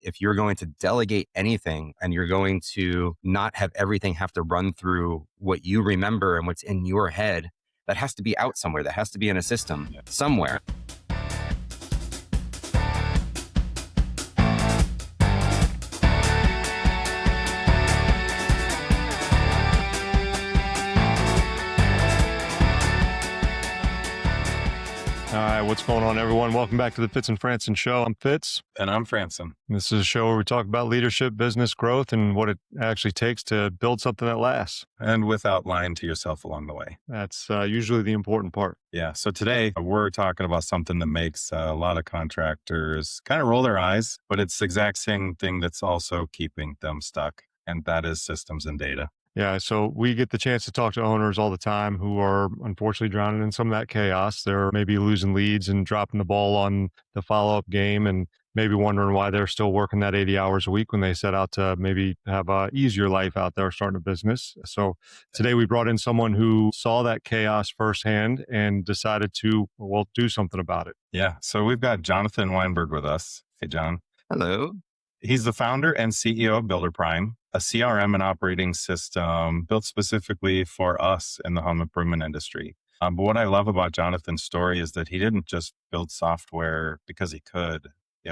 if you're going to delegate anything and you're going to not have everything have to run through what you remember and what's in your head, that has to be out somewhere. That has to be in a system somewhere. All right, what's going on, everyone? Welcome back to the Fitz Franson Show. I'm Fitz. And I'm Franson. This is a show where we talk about leadership, business growth, and what it actually takes to build something that lasts. And without lying to yourself along the way. That's usually the important part. Yeah. So today we're talking about something that makes a lot of contractors kind of roll their eyes, but it's the exact same thing that's also keeping them stuck. And that is systems and data. Yeah, so we get the chance to talk to owners all the time who are unfortunately drowning in some of that chaos. They're maybe losing leads and dropping the ball on the follow-up game and maybe wondering why they're still working that 80 hours a week when they set out to maybe have a easier life out there starting a business. So today we brought in someone who saw that chaos firsthand and decided to, well, do something about it. Yeah. So we've got Jonathan Weinberg with us. Hey, John. Hello. He's the founder and CEO of Builder Prime, a CRM and operating system built specifically for us in the home improvement industry. But what I love about Jonathan's story is that he didn't just build software because he could,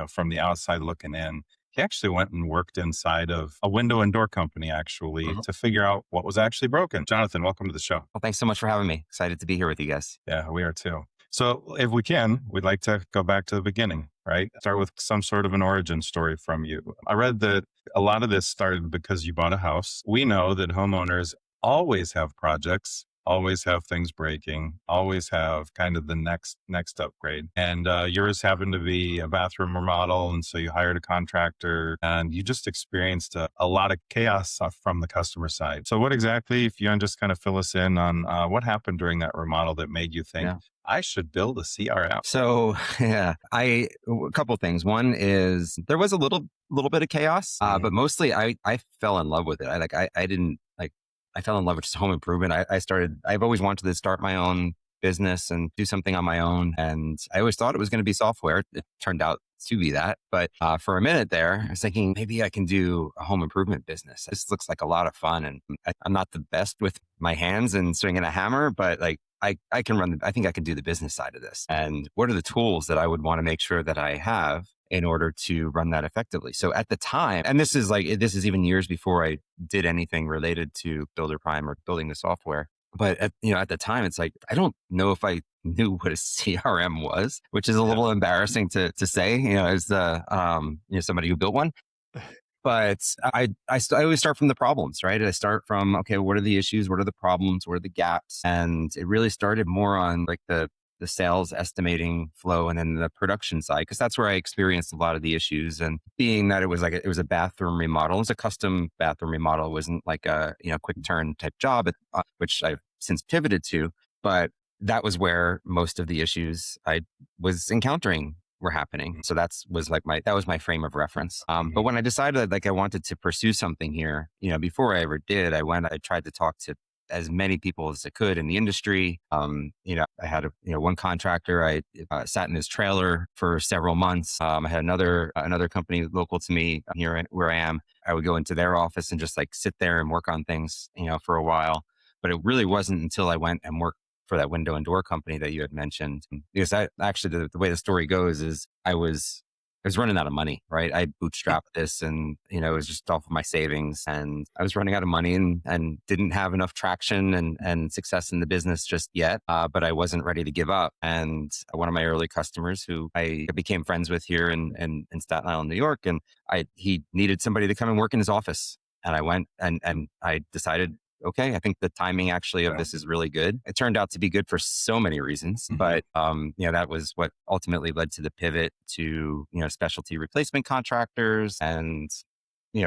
from the outside looking in. He actually went and worked inside of a window and door company, actually, to figure out what was actually broken. Jonathan, welcome to the show. Well, thanks so much for having me. Excited to be here with you guys. Yeah, we are too. So if we can, we'd like to go back to the beginning, right? Start with some sort of an origin story from you. I read that a lot of this started because you bought a house. We know that homeowners always have projects, always have things breaking, always have kind of the next upgrade. And yours happened to be a bathroom remodel. And so you hired a contractor and you just experienced a lot of chaos from the customer side. So what exactly, if you can just kind of fill us in on what happened during that remodel that made you think, I should build a CRM? So a couple of things. One is there was a little bit of chaos, but mostly I fell in love with it. I fell in love with just home improvement. I've always wanted to start my own business and do something on my own. And I always thought it was going to be software. It turned out to be that. But for a minute there, I was thinking maybe I can do a home improvement business. This looks like a lot of fun. And I'm not the best with my hands and swinging a hammer, but I can I think I can do the business side of this. And what are the tools that I would want to make sure that I have in order to run that effectively? So at the time, and this is even years before I did anything related to Builder Prime or building the software. But at the time, it's like, I don't know if I knew what a CRM was, which is a little embarrassing to say, as somebody who built one. But I always start from the problems, right? I start from, okay, what are the issues? What are the problems? What are the gaps? And it really started more on like the sales estimating flow and then the production side, because that's where I experienced a lot of the issues. And being that it was a bathroom remodel, it was a custom bathroom remodel. It wasn't like a, quick turn type job, which I've since pivoted to. But that was where most of the issues I was encountering were happening. So that was my frame of reference. But when I decided I wanted to pursue something here, before I ever did, I tried to talk to as many people as I could in the industry. I had one contractor. I sat in his trailer for several months. I had another company local to me here where I am. I would go into their office and just sit there and work on things, for a while. But it really wasn't until I went and worked for that window and door company that you had mentioned, because the way the story goes is I was running out of money, right? I bootstrapped this and, it was just off of my savings, and I was running out of money and didn't have enough traction and success in the business just yet. But I wasn't ready to give up. And one of my early customers who I became friends with here in Staten Island, New York, and he needed somebody to come and work in his office. And I went and I decided, okay, I think the timing actually of this is really good. It turned out to be good for so many reasons, but that was what ultimately led to the pivot to, specialty replacement contractors and,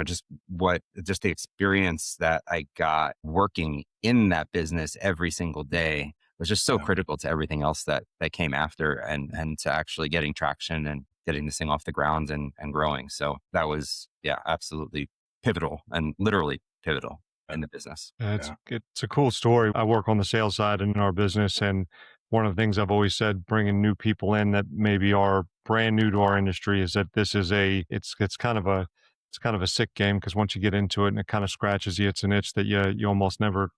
just the experience that I got working in that business every single day was just so critical to everything else that came after and to actually getting traction and getting this thing off the ground and growing. So that was, absolutely pivotal and literally pivotal in the business. It's a cool story. I work on the sales side in our business, and one of the things I've always said, bringing new people in that maybe are brand new to our industry, is that this is it's kind of a sick game, because once you get into it and it kind of scratches you, it's an itch that you almost never,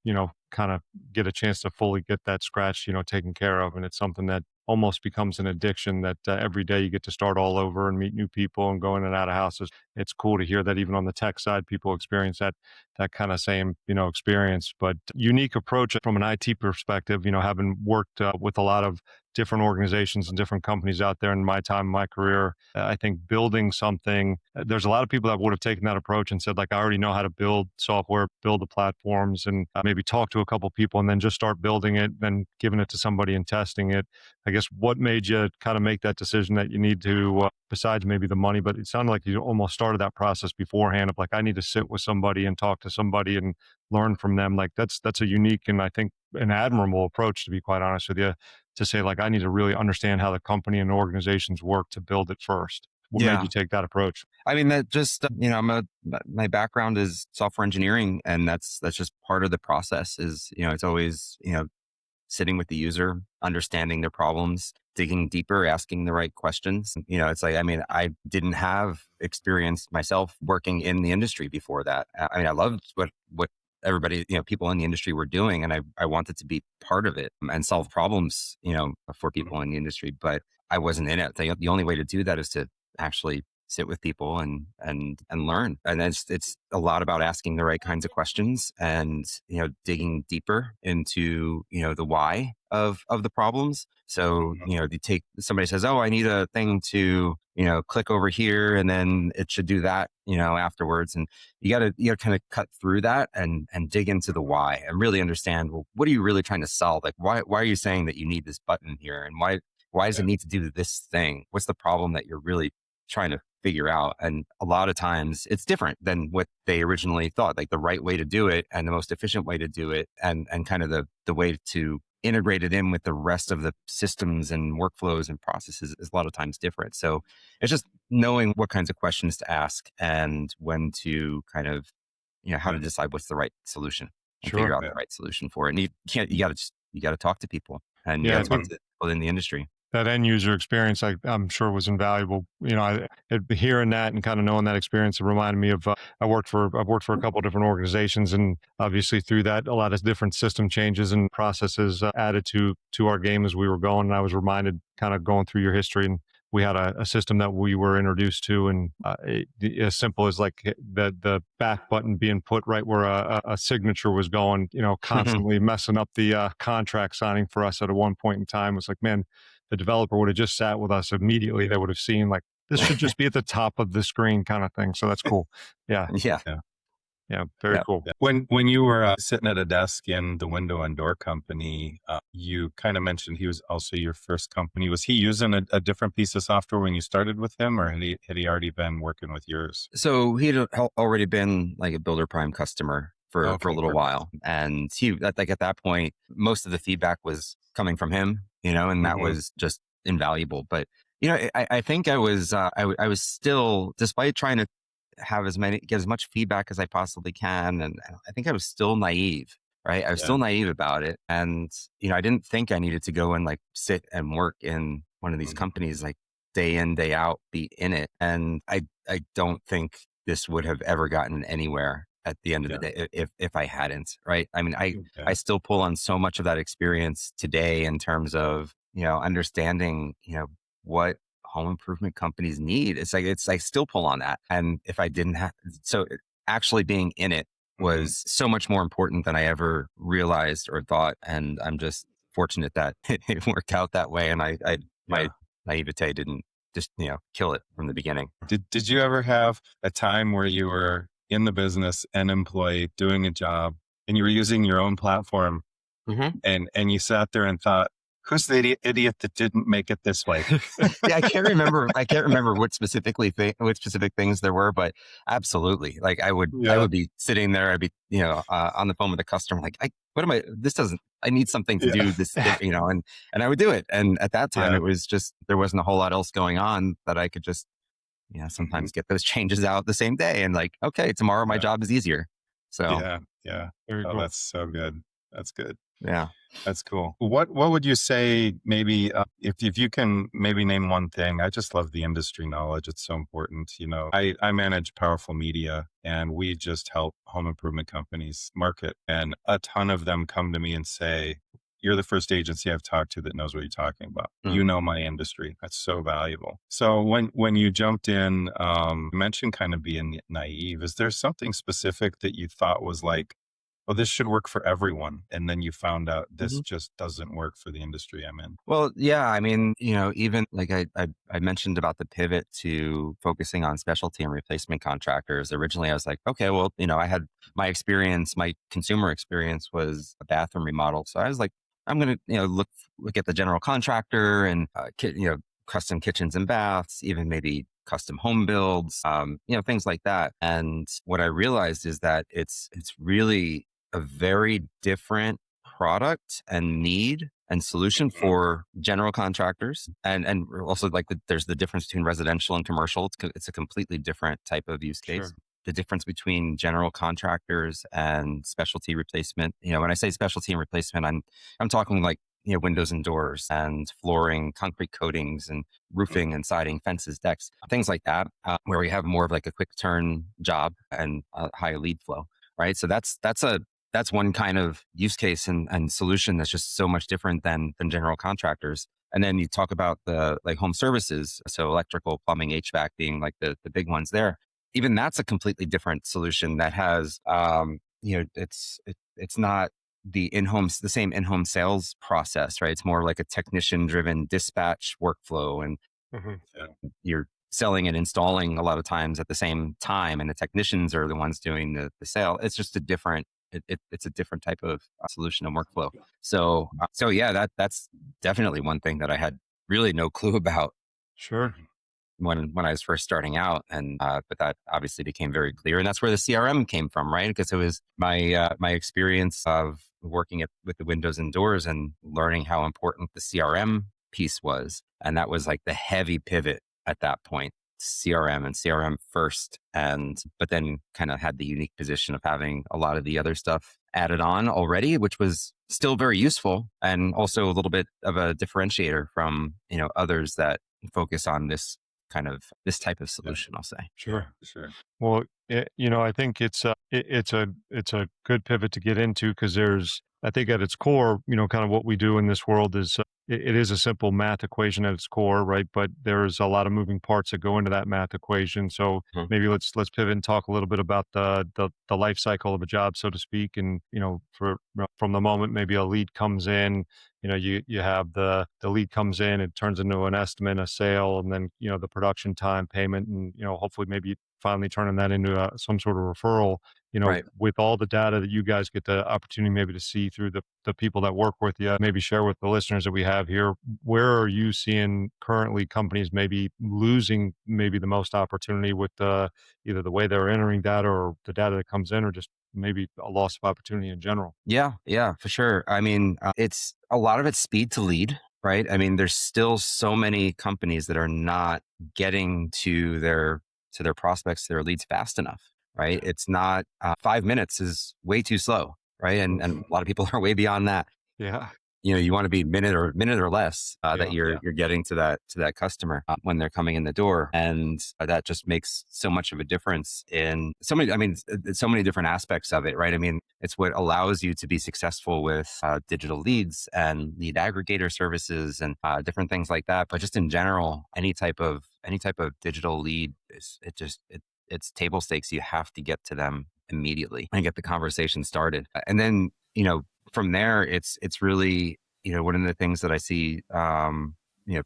kind of get a chance to fully get that scratch, taken care of. And it's something that almost becomes an addiction, that every day you get to start all over and meet new people and go in and out of houses. It's cool to hear that even on the tech side, people experience that kind of same, experience. But unique approach from an IT perspective, having worked with a lot of different organizations and different companies out there in my time, my career, I think building something, there's a lot of people that would have taken that approach and said, like, I already know how to build software, build the platforms, and maybe talk to a couple people and then just start building it, then giving it to somebody and testing it. I guess what made you kind of make that decision that you need to, besides maybe the money, but it sounded like you almost started that process beforehand of like, I need to sit with somebody and talk to somebody and learn from them. Like that's a unique, and I think an admirable approach, to be quite honest with you, to say like, I need to really understand how the company and organizations work to build it first. What made you take that approach? I mean, that just, my background is software engineering, and that's just part of the process is, it's always, sitting with the user, understanding their problems, digging deeper, asking the right questions. It's like, I mean, I didn't have experience myself working in the industry before that. I mean, I loved what everybody, people in the industry were doing, and I wanted to be part of it and solve problems, for people in the industry, but I wasn't in it. The only way to do that is to actually sit with people and learn. And it's a lot about asking the right kinds of questions and, digging deeper into, the why of the problems. So, you take, somebody says, oh, I need a thing to, click over here and then it should do that, afterwards. And you gotta kind of cut through that and dig into the why and really understand, well, what are you really trying to solve? Like, why are you saying that you need this button here? And why does it need to do this thing? What's the problem that you're really trying to figure out? And a lot of times it's different than what they originally thought, like the right way to do it and the most efficient way to do it, and kind of the way to integrate it in with the rest of the systems and workflows and processes is a lot of times different. So it's just knowing what kinds of questions to ask and when to kind of, how to decide what's the right solution and figure out the right solution for it. And you got to talk to people, and you got to talk to people in the industry. That end user experience, I'm sure, was invaluable. Hearing that and kind of knowing that experience, it reminded me of I've worked for a couple of different organizations, and obviously through that, a lot of different system changes and processes added to our game as we were going. And I was reminded, kind of going through your history, and we had a system that we were introduced to, and as simple as like the back button being put right where a signature was going, constantly messing up the contract signing for us at one point in time. It was like, man, the developer would have just sat with us immediately. They would have seen like, this should just be at the top of the screen kind of thing. So that's cool. Yeah. Very cool. When you were sitting at a desk in the window and door company, you kind of mentioned he was also your first company. Was he using a different piece of software when you started with him, or had he already been working with yours? So he had already been like a Builder Prime customer for a little while. And he, like at that point, most of the feedback was coming from him, and that was just invaluable. But, I think I was still, despite trying to get as much feedback as I possibly can. And I think I was still naive, right? I was still naive about it. And, I didn't think I needed to go and like sit and work in one of these companies, like day in, day out, be in it. And I don't think this would have ever gotten anywhere at the end of the day if I hadn't, right? I mean, I still pull on so much of that experience today in terms of, understanding, what home improvement companies need. It's like I still pull on that. And if I didn't have, so actually being in it was so much more important than I ever realized or thought. And I'm just fortunate that it worked out that way. And my naivete didn't just, kill it from the beginning. Did you ever have a time where you were in the business, an employee doing a job, and you were using your own platform, and you sat there and thought, who's the idiot that didn't make it this way? I can't remember what specific things there were, but absolutely. Like I would be sitting there, I'd be, on the phone with a customer, like, I need something to do this, and I would do it. And at that time it was just, there wasn't a whole lot else going on that I could just, sometimes get those changes out the same day and like, okay, tomorrow my job is easier. So Very cool. That's so good. That's good. Yeah. That's cool. What would you say, maybe, if you can maybe name one thing? I just love the industry knowledge. It's so important. I manage Powerful Media, and we just help home improvement companies market. And a ton of them come to me and say, "You're the first agency I've talked to that knows what you're talking about. Mm. You know my industry." That's so valuable. So when you jumped in, you mentioned kind of being naive. Is there something specific that you thought was like, "Oh, this should work for everyone," and then you found out this Mhm. just doesn't work for the industry I'm in? Well, yeah, I mean, even like I mentioned about the pivot to focusing on specialty and replacement contractors. Originally, I was like, okay, well, I had my consumer experience was a bathroom remodel. So I was like, I'm going to, look at the general contractor and, custom kitchens and baths, even maybe custom home builds, things like that. And what I realized is that it's really a very different product and need and solution Mhm. for general contractors, and also like there's the difference between residential and commercial. It's a completely different type of use case. Sure. The difference between general contractors and specialty replacement. When I say specialty and replacement, I'm talking like windows and doors and flooring, concrete coatings and roofing and siding, fences, decks, things like that, where we have more of like a quick turn job and a high lead flow. Right. So that's one kind of use case and solution that's just so much different than general contractors. And then you talk about the like home services, so electrical, plumbing, HVAC being like the big ones there. Even that's a completely different solution that has, it's not the same in-home sales process, right? It's more like a technician driven dispatch workflow, and Hmm. Yeah. you're selling and installing a lot of times at the same time, and the technicians are the ones doing the sale. It's just a different it's a different type of solution and workflow. So yeah, that's definitely one thing that I had really no clue about Sure. Mhm. when I was first starting out, and but that obviously became very clear, and that's where the CRM came from, right? Because it was my experience of working with the windows and doors and learning how important the CRM piece was, and that was like the heavy pivot at that point. CRM and CRM first, and but then kind of had the unique position of having a lot of the other stuff added on already, which was still very useful and also a little bit of a differentiator from others that focus on this type of Yeah. solution, I'll say. Yeah, Sure. sure. Well, I think it's a good pivot to get into, because I think at its core, kind of what we do in this world is, it is a simple math equation at its core, right? But there's a lot of moving parts that go into that math equation. So Mhm. maybe let's pivot and talk a little bit about the life cycle of a job, so to speak. And from the moment maybe a lead comes in, you have the lead comes in, it turns into an estimate, a sale, and then the production time, payment, and hopefully maybe finally turning that into some sort of referral. Right. With all the data that you guys get the opportunity maybe to see through the people that work with you, maybe share with the listeners that we have here, where are you seeing currently companies maybe losing maybe the most opportunity with either the way they're entering data or the data that comes in, or just maybe a loss of opportunity in general? Yeah, yeah, for sure. I mean, it's a lot of it's speed to lead, right? I mean, there's still so many companies that are not getting to their prospects, their leads fast enough, right? It's not 5 minutes is way too slow, right? And Oof. a lot of people are way beyond that. Yeah. You want to be minute or less that Yeah. you're getting to that customer when they're coming in the door, and that just makes so much of a difference in so many. I mean, it's so many different aspects of it, right? I mean, it's what allows you to be successful with digital leads and lead aggregator services and different things like that. But just in general, any type of digital lead it's table stakes. You have to get to them immediately and get the conversation started, and then from there, it's really one of the things that I see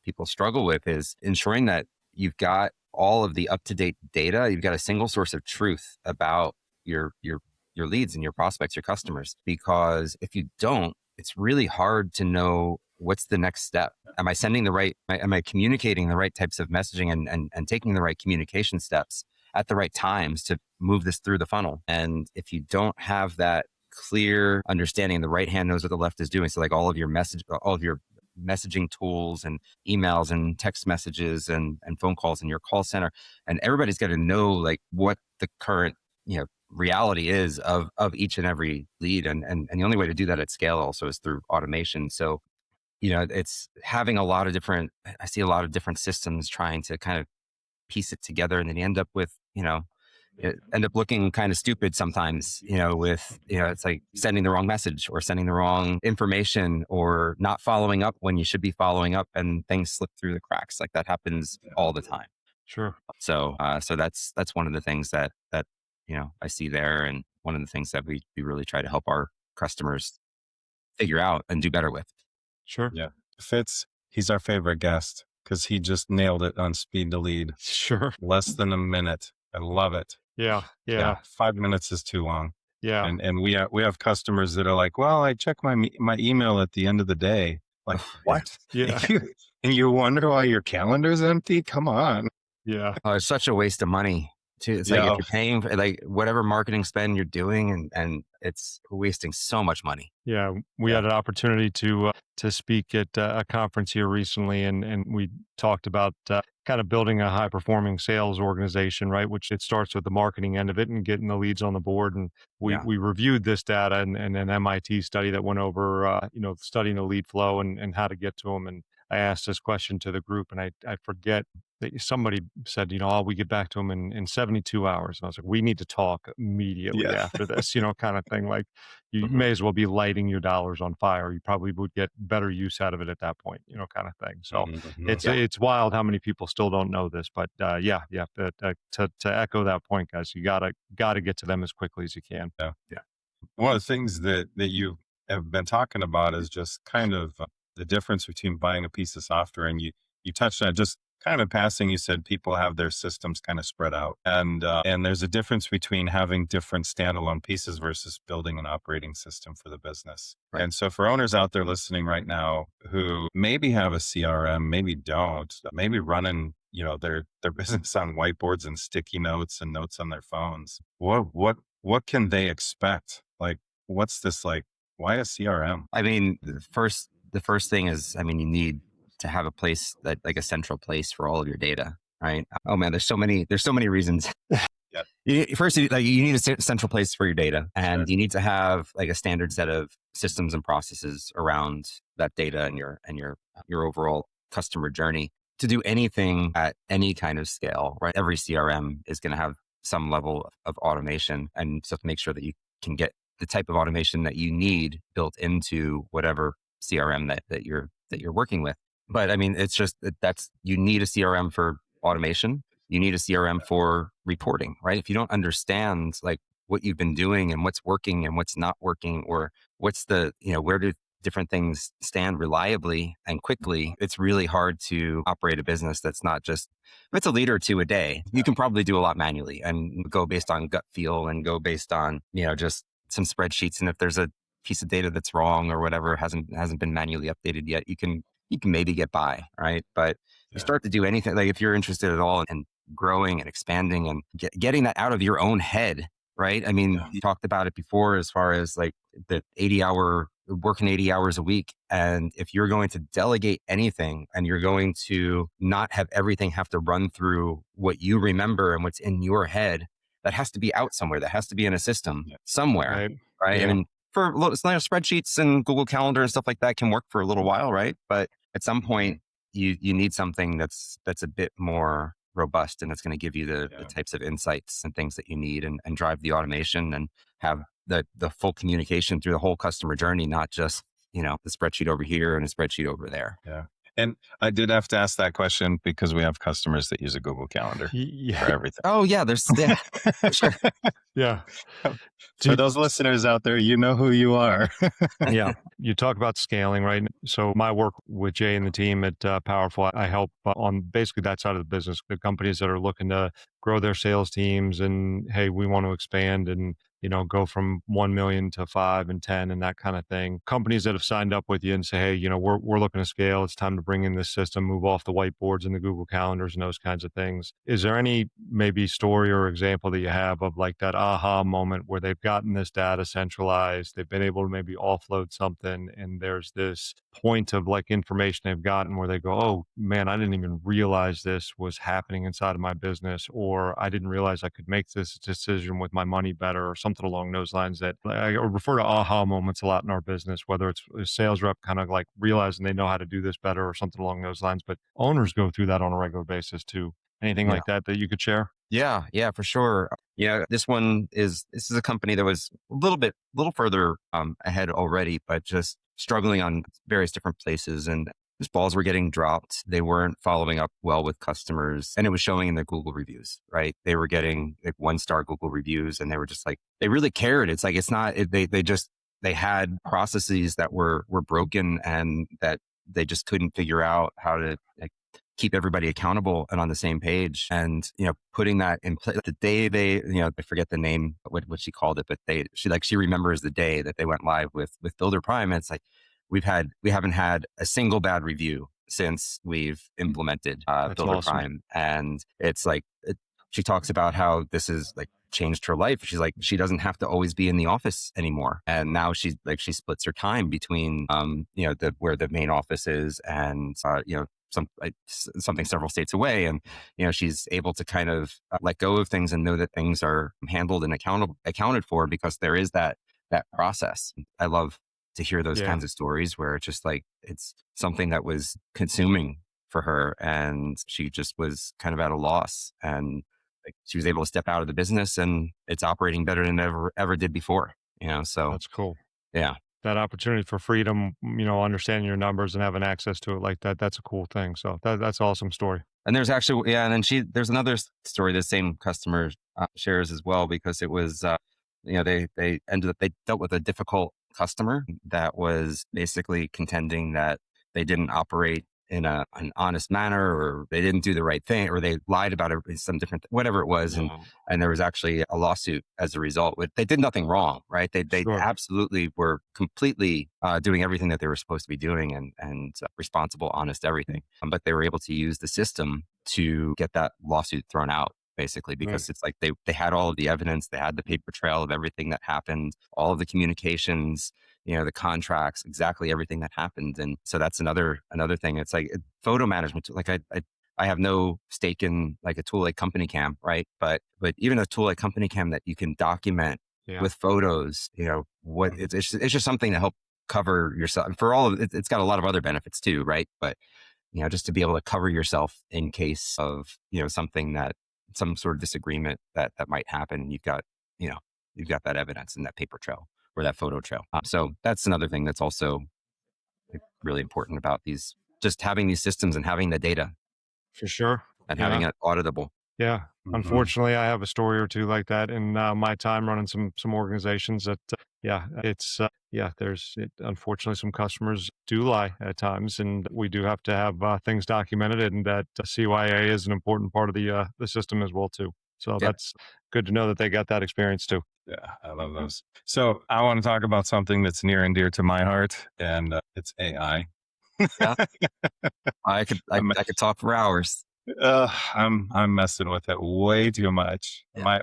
people struggle with is ensuring that you've got all of the up to date data. You've got a single source of truth about your leads and your prospects, your customers. Because if you don't, it's really hard to know what's the next step. Am I sending the right? Am I communicating the right types of messaging and taking the right communication steps at the right times to move this through the funnel? And if you don't have that clear understanding, the right hand knows what the left is doing. So like all of your messaging tools and emails and text messages and phone calls in your call center, and everybody's got to know like what the current reality is of each and every lead. And the only way to do that at scale also is through automation. So, it's having a lot of different, I see a lot of different systems trying to kind of piece it together. And then you end up with, it end up looking kind of stupid sometimes, with, it's like sending the wrong message or sending the wrong information or not following up when you should be following up, and things slip through the cracks. Like that happens all the time. Sure. So that's one of the things that I see there, and one of the things that we really try to help our customers figure out and do better with. Sure. Yeah. Fitz, he's our favorite guest because he just nailed it on speed to lead. Sure. Less than a minute. I love it. Yeah. 5 minutes is too long. Yeah. And we have customers that are like, well, I check my email at the end of the day. Like, what? Yeah. And you wonder why your calendar's empty? Come on. Yeah. It's such a waste of money too. It's like if you're paying for like whatever marketing spend you're doing, and it's wasting so much money. Yeah, we had an opportunity to speak at a conference here recently, and we talked about kind of building a high performing sales organization, right? Which it starts with the marketing end of it and getting the leads on the board. And we reviewed this data and an MIT study that went over studying the lead flow and how to get to them. And I asked this question to the group, and I forget that somebody said, we get back to them in 72 hours. And I was like, we need to talk immediately after this, kind of thing. Like you may as well be lighting your dollars on fire. You probably would get better use out of it at that point, kind of thing. So it's wild how many people still don't know this, but to echo that point, guys, you gotta get to them as quickly as you can. Yeah. One of the things that you have been talking about is just kind of the difference between buying a piece of software, and you touched on it just kind of passing. You said people have their systems kind of spread out, and there's a difference between having different standalone pieces versus building an operating system for the business. Right. And so for owners out there listening right now who maybe have a CRM, maybe don't, maybe running their business on whiteboards and sticky notes and notes on their phones, what can they expect? Like, what's this like? Why a CRM? I mean, the first thing is, you need to have a place that, like, a central place for all of your data, right? Oh man, there's so many reasons. First, you need a central place for your data, and you need to have like a standard set of systems and processes around that data and your overall customer journey to do anything at any kind of scale, right? Every CRM is going to have some level of automation, and so to make sure that you can get the type of automation that you need built into whatever CRM that you're working with. But it's just you need a CRM for automation. You need a CRM for reporting, right? If you don't understand like what you've been doing and what's working and what's not working, or what's where do different things stand reliably and quickly, it's really hard to operate a business that's not just, if it's a lead or two a day, you can probably do a lot manually and go based on gut feel and go based on, just some spreadsheets. And if there's a piece of data that's wrong or whatever hasn't been manually updated yet, you can maybe get by, right? But you start to do anything, like if you're interested at all in growing and expanding and getting that out of your own head, right? You talked about it before as far as like the working 80 hours a week. And if you're going to delegate anything and you're going to not have everything have to run through what you remember and what's in your head, that has to be out somewhere. That has to be in a system somewhere, right? Yeah. For spreadsheets and Google Calendar and stuff like that can work for a little while, right? But at some point, you need something that's a bit more robust, and that's going to give you the types of insights and things that you need, and drive the automation and have the full communication through the whole customer journey, not just the spreadsheet over here and a spreadsheet over there. Yeah. And I did have to ask that question because we have customers that use a Google Calendar for everything. Oh yeah, there's sure. Yeah. For those listeners out there, you know who you are. Yeah. You talk about scaling, right? So my work with Jay and the team at Powerful, I help on basically that side of the business, the companies that are looking to grow their sales teams and, hey, we want to expand and go from 1 million to 5 and 10 and that kind of thing. Companies that have signed up with you and say, hey, we're looking to scale. It's time to bring in this system, move off the whiteboards and the Google calendars and those kinds of things. Is there any maybe story or example that you have of like that aha moment where they've gotten this data centralized, they've been able to maybe offload something, and there's this point of like information they've gotten where they go, oh man, I didn't even realize this was happening inside of my business, or or I didn't realize I could make this decision with my money better, or something along those lines. That I refer to aha moments a lot in our business, whether it's a sales rep kind of like realizing they know how to do this better or something along those lines. But owners go through that on a regular basis too. Anything Yeah. like that you could share? Yeah, for sure. Yeah, this is a company that was a little further ahead already, but just struggling on various different places, and just balls were getting dropped. They weren't following up well with customers, and it was showing in their Google reviews. Right, they were getting like 1-star Google reviews, and they were just like they really cared. It's like they had processes that were broken, and that they just couldn't figure out how to like keep everybody accountable and on the same page. And, putting that in place the day I forget the name, what she called it, but she remembers the day that they went live with Builder Prime. And it's like, we haven't had a single bad review since we've implemented Builder Awesome. Prime. And it's like, she talks about how this is like changed her life. She's like, she doesn't have to always be in the office anymore. And now she splits her time between, where the main office is and, something several states away. And, she's able to kind of let go of things and know that things are handled and accounted for, because there is that process. I love to hear those kinds of stories where it's just like, it's something that was consuming for her, and she just was kind of at a loss, and like she was able to step out of the business, and it's operating better than ever did before. So That's cool. yeah. That opportunity for freedom, understanding your numbers and having access to it like that, that's a cool thing. So that's an awesome story. And there's actually, and then there's another story the same customer shares as well, because it was, they dealt with a difficult customer that was basically contending that they didn't operate in an honest manner, or they didn't do the right thing, or they lied about it, some different, whatever it was. And there was actually a lawsuit as a result. They did nothing wrong, right? They Sure. absolutely were completely doing everything that they were supposed to be doing, and responsible, honest, everything. But they were able to use the system to get that lawsuit thrown out, basically, because it's like they had all of the evidence, they had the paper trail of everything that happened, all of the communications, the contracts, exactly everything that happened. And so that's another thing. It's like photo management. Like I have no stake in like a tool like Company Cam, right? But even a tool like Company Cam that you can document with photos, it's just something to help cover yourself for all of it. It's got a lot of other benefits too, right? But just to be able to cover yourself in case of something some sort of disagreement that might happen, you've got that evidence and that paper trail or that photo trail. So that's another thing that's also really important about just having these systems and having the data For sure. and having it auditable. Yeah. Unfortunately, I have a story or two like that in my time running some organizations that, unfortunately, some customers do lie at times, and we do have to have things documented, and that CYA is an important part of the system as well, too. So that's good to know that they got that experience too. Yeah, I love those. So I want to talk about something that's near and dear to my heart, and it's AI. Yeah. I could talk for hours. I'm messing with it way too much. Yeah.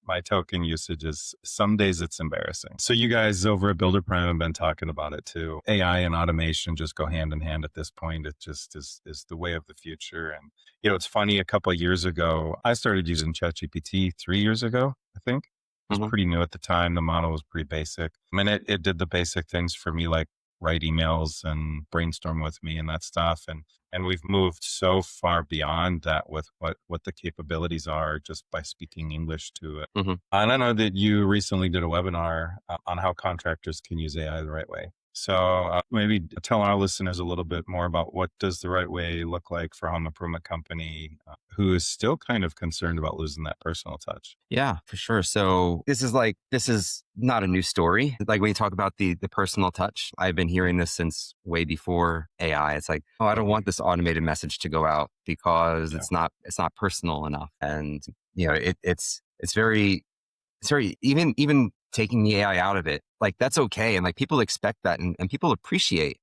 My token usage is, some days it's embarrassing. So you guys over at Builder Prime have been talking about it too. AI and automation just go hand in hand at this point. It just is the way of the future. And it's funny, a couple of years ago, I started using ChatGPT 3 years ago, I think. It was pretty new at the time. The model was pretty basic. I mean, it did the basic things for me, like write emails and brainstorm with me and that stuff. And we've moved so far beyond that with what the capabilities are just by speaking English to it. And I know that you recently did a webinar on how contractors can use AI the right way. So maybe tell our listeners a little bit more about what does the right way look like for a home improvement company who is still kind of concerned about losing that personal touch. Yeah, for sure. So this is not a new story. Like when you talk about the personal touch, I've been hearing this since way before AI. It's like, oh, I don't want this automated message to go out because it's not personal enough. And it's very even taking the AI out of it, like that's okay. And like people expect that, and people appreciate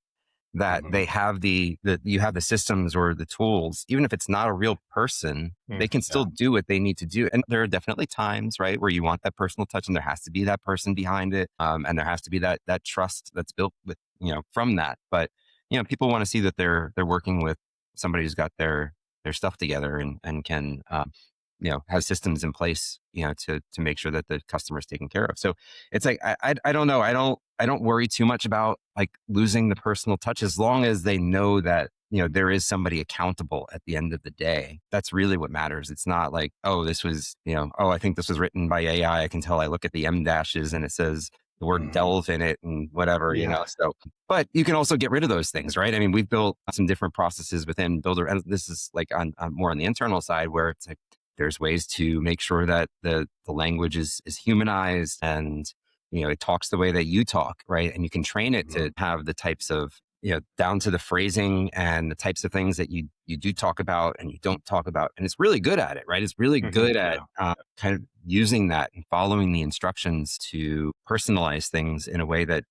that they have you have the systems or the tools, even if it's not a real person, they can still do what they need to do. And there are definitely times, right, where you want that personal touch, and there has to be that person behind it. And there has to be that trust that's built with, from that. But, people want to see that they're working with somebody who's got their stuff together and can, has systems in place, to make sure that the customer is taken care of. So it's like, I don't know. I don't worry too much about like losing the personal touch, as long as they know that, there is somebody accountable at the end of the day. That's really what matters. It's not like, oh, this was, I think this was written by AI. I can tell. I look at the M dashes and it says the word delve in it and whatever, so, but you can also get rid of those things, right? I mean, we've built some different processes within Builder, and this is like on more on the internal side, where it's like, there's ways to make sure that the language is humanized, and, it talks the way that you talk, right? And you can train it to have the types of, down to the phrasing and the types of things that you do talk about and you don't talk about. And it's really good at it, right? It's really good at kind of using that and following the instructions to personalize things in a way that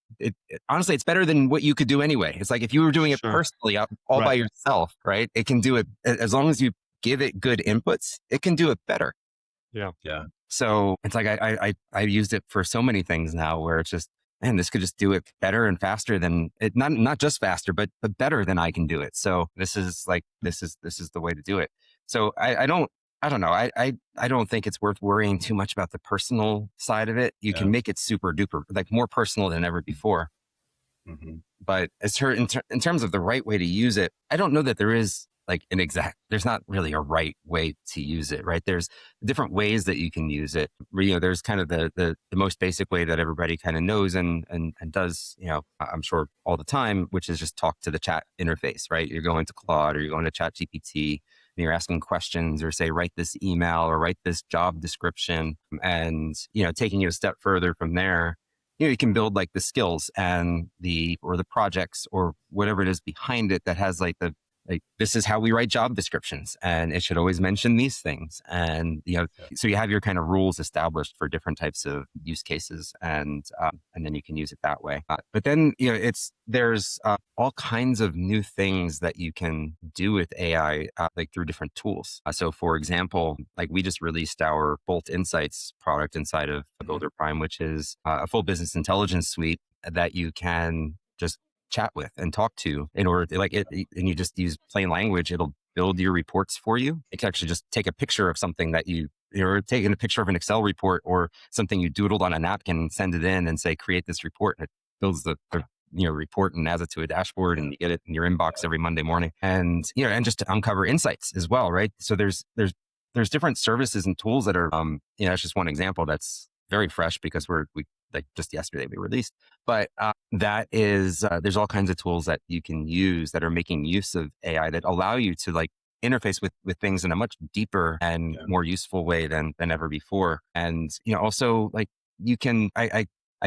honestly, it's better than what you could do anyway. It's like if you were doing it personally all by yourself, right? It can do it as long as you give it good inputs, it can do it better. Yeah. Yeah. So it's like, I used it for so many things now, where it's just, man, this could just do it better and faster than it, not just faster, but better than I can do it. So this is the way to do it. So I don't know. I don't think it's worth worrying too much about the personal side of it. You can make it super duper, like more personal than ever before. But in terms of the right way to use it, I don't know that there is like there's not really a right way to use it, right? There's different ways that you can use it. There's kind of the most basic way that everybody kind of knows and does, I'm sure all the time, which is just talk to the chat interface, right? You're going to Claude or you're going to Chat GPT and you're asking questions, or say, write this email or write this job description. And, taking you a step further from there, you can build like the skills and the projects or whatever it is behind it that has like this is how we write job descriptions, and it should always mention these things. And, so you have your kind of rules established for different types of use cases, and then you can use it that way. But then, there's all kinds of new things that you can do with AI, like through different tools. So for example, like we just released our Bolt Insights product inside of Builder Prime, which is a full business intelligence suite that you can just chat with and talk to in order to and you just use plain language. It'll build your reports for you. It can actually just take a picture of something that you're taking a picture of an Excel report or something you doodled on a napkin and send it in and say, create this report. And it builds the report and adds it to a dashboard, and you get it in your inbox every Monday morning. And, and just to uncover insights as well, right? So there's different services and tools that are, it's just one example that's very fresh because we like just yesterday we released, but that is, there's all kinds of tools that you can use that are making use of AI that allow you to like interface with things in a much deeper and more useful way than ever before. And, also like you can, I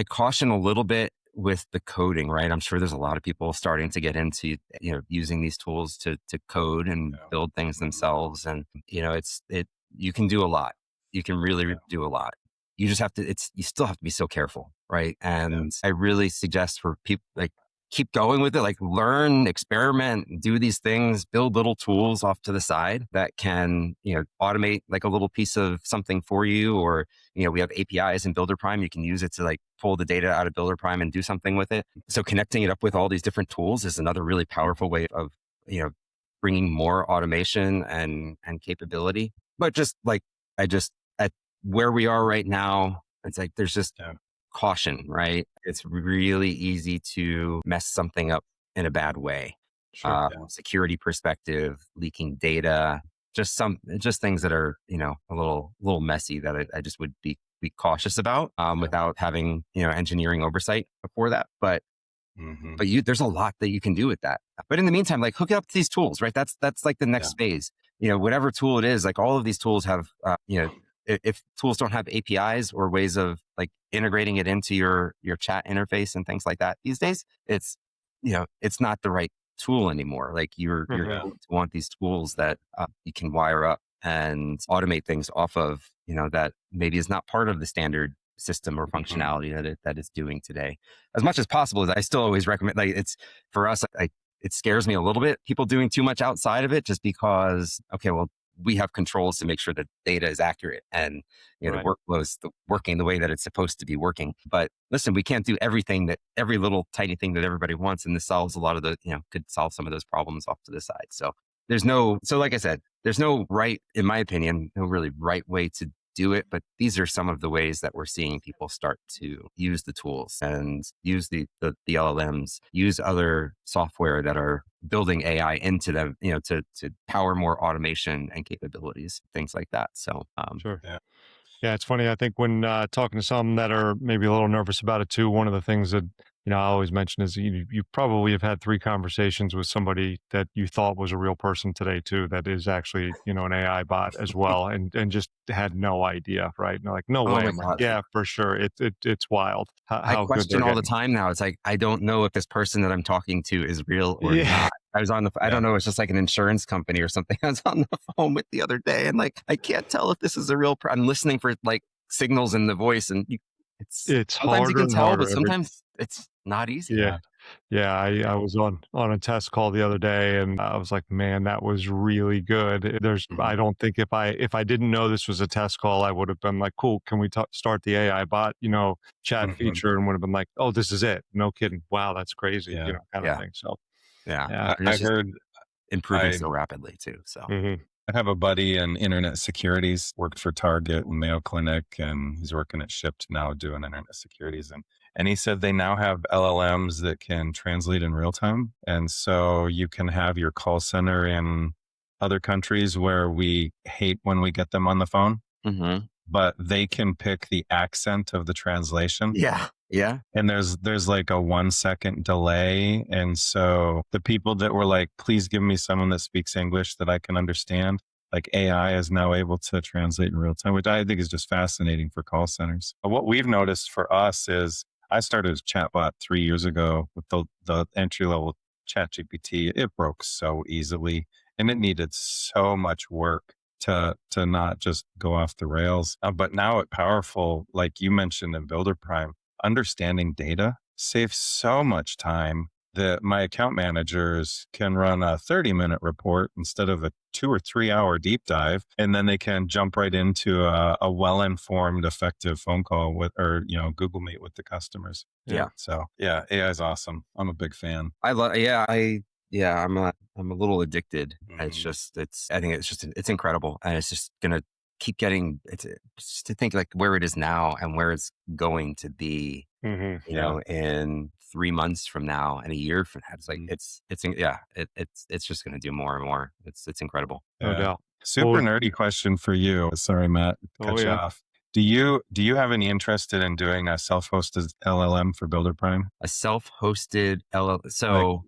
caution a little bit with the coding, right? I'm sure there's a lot of people starting to get into, using these tools to code and build things themselves. And, you can do a lot. You can really do a lot. You just have to, you still have to be so careful, right? And I really suggest for people, like, keep going with it, like learn, experiment, do these things, build little tools off to the side that can, automate like a little piece of something for you. Or, we have APIs in Builder Prime. You can use it to like pull the data out of Builder Prime and do something with it. So connecting it up with all these different tools is another really powerful way of, bringing more automation and capability. But just like, at where we are right now, it's like, there's just caution, right? It's really easy to mess something up in a bad way. Security perspective, leaking data, just things that are, a little messy that I just would be cautious about, without having, engineering oversight before that. But there's a lot that you can do with that. But in the meantime, like hook it up to these tools, right? That's like the next phase. Whatever tool it is, like all of these tools have, if tools don't have APIs or ways of like integrating it into your chat interface and things like that these days, it's not the right tool anymore. Like you're going to want these tools that you can wire up and automate things off of, that maybe is not part of the standard system or functionality that it's doing today. As much as possible, I still always recommend, like it's for us, it scares me a little bit, people doing too much outside of it, just because, okay, well, we have controls to make sure that data is accurate and the workflow is working the way that it's supposed to be working. But listen, we can't do every little tiny thing that everybody wants, and this solves a lot of the, could solve some of those problems off to the side. So so like I said, there's no right, in my opinion, no really right way to do it, but these are some of the ways that we're seeing people start to use the tools and use the LLMs, use other software that are building AI into them, to power more automation and capabilities, things like that. So, Sure. Yeah. Yeah, it's funny. I think when talking to some that are maybe a little nervous about it too, one of the things that I always mention is you probably have had 3 conversations with somebody that you thought was a real person today too, that is actually an AI bot as well, and just had no idea, right? And they're like, no oh way. my I'm like, gosh. yeah, for sure. It's wild I how good they're question all the getting. time now. It's like, I don't know if this person that I'm talking to is real or Yeah, not. I Yeah. don't know. It's just like an insurance company or something I was on the phone with the other day. And like, I can't tell if this is a real, I'm listening for like signals in the voice, and it's sometimes you harder can and tell, but harder every. sometimes it's not easy. Yeah. Yeah, I was on a test call the other day, and I was like, man, that was really good. I Mhm. don't think if I didn't know this was a test call, I would have been like, cool, can we start the AI bot, chat Mhm. feature, and would have been like, oh, this is it. No kidding. Wow, that's crazy, Yeah. kind of Yeah. thing. So Yeah. yeah. And I it's just heard improving I so rapidly too. So, Hmm. I have a buddy in internet securities, worked for Target and Mayo Clinic, and he's working at Shipt now doing internet securities. And he said they now have LLMs that can translate in real time. And so you can have your call center in other countries where we hate when we get them on the phone, mhm. but they can pick the accent of the translation. Yeah. Yeah. And there's like a 1 second delay. And so the people that were like, please give me someone that speaks English that I can understand, like AI is now able to translate in real time, which I think is just fascinating for call centers. But what we've noticed for us is I started a chatbot 3 years ago with the entry level chat GPT. It broke so easily and it needed so much work to not just go off the rails. But now it's powerful, like you mentioned in Builder Prime, understanding data saves so much time that my account managers can run a 30-minute report instead of a 2 or 3 hour deep dive. And then they can jump right into a well-informed, effective phone call Google Meet with the customers. Yeah. So yeah, AI is awesome. I'm a big fan. I love, I'm a little addicted. I think it's incredible. And it's just going to keep getting, just to think like where it is now and where it's going to be, Hmm. Yeah. in 3 months from now and a year from now. It's like, Mhm. it's just going to do more and more. It's incredible. No Yeah. doubt. Super Well, nerdy question for you. Sorry, Matt, oh cut you yeah. off. Do you have any interest in doing a self-hosted LLM for Builder Prime? A self-hosted LL. Like So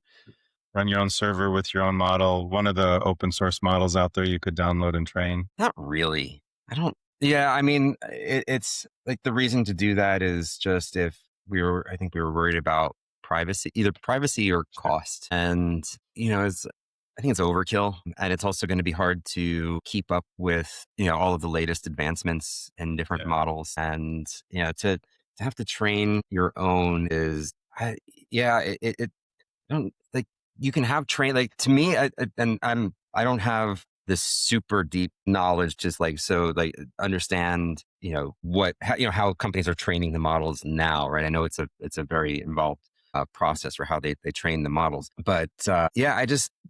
run your own server with your own model, one of the open source models out there you could download and train. not really. I don't. Yeah, I mean, it's like the reason to do that is just if I think we were worried about privacy, either privacy or cost. And, I think it's overkill. And it's also going to be hard to keep up with, all of the latest advancements in different Yeah. models. And, to have to train your own yeah, I don't like, you can have like, to me, I don't have this super deep knowledge, just like, so like understand, how companies are training the models now. Right. I know it's a very involved process for how they train the models, but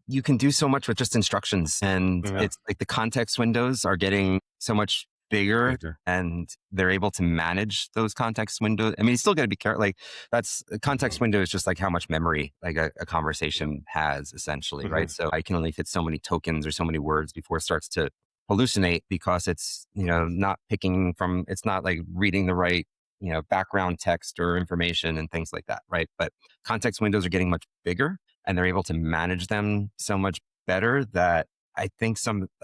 you can do so much with just instructions, and Yeah. it's like the context windows are getting so much bigger, Bigger. and they're able to manage those context windows. I mean, you still got to be careful. Like, that's a context window is just like how much memory like a conversation has, essentially, right? So I can only fit so many tokens or so many words before it starts to hallucinate, because it's, not picking from, it's not like reading the right, background text or information and things like that. Right. But context windows are getting much bigger, and they're able to manage them so much better that I think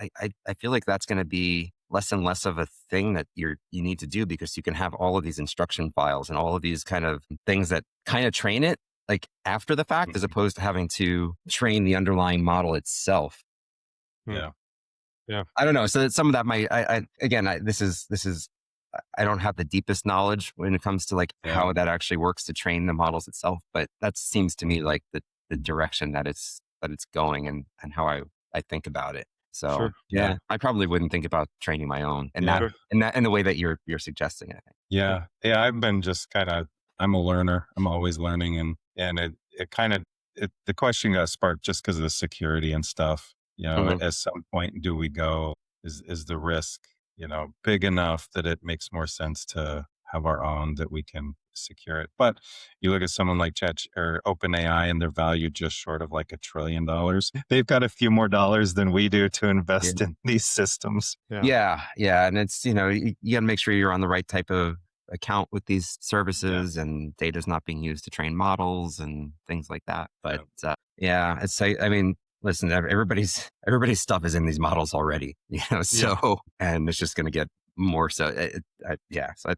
I feel like that's going to be less and less of a thing that you need to do, because you can have all of these instruction files and all of these kind of things that kind of train it like after the fact, as opposed to having to train the underlying model itself. Yeah. Yeah. I don't know. So that some of that this is, I don't have the deepest knowledge when it comes to like how that actually works to train the models itself, but that seems to me like the direction that it's going, and how I think about it. So Sure. yeah, I probably wouldn't think about training my own in Yeah. in the way that you're suggesting, I think. Yeah. Yeah. I've been just I'm a learner. I'm always learning. And the question got sparked just because of the security and stuff. Mhm. At some point, do we go, is the risk, big enough that it makes more sense to have our own that we can secure it? But you look at someone like Chat or OpenAI and they're valued just short of like $1 trillion. They've got a few more dollars than we do to Yeah. invest in these systems. Yeah. Yeah. Yeah. And it's, you got to make sure you're on the right type of account with these Yeah. services and data's not being used to train models and things like that. But Yeah. yeah, I mean, listen, everybody's stuff is in these models already, Yeah. so, and it's just going to get more. So yeah, so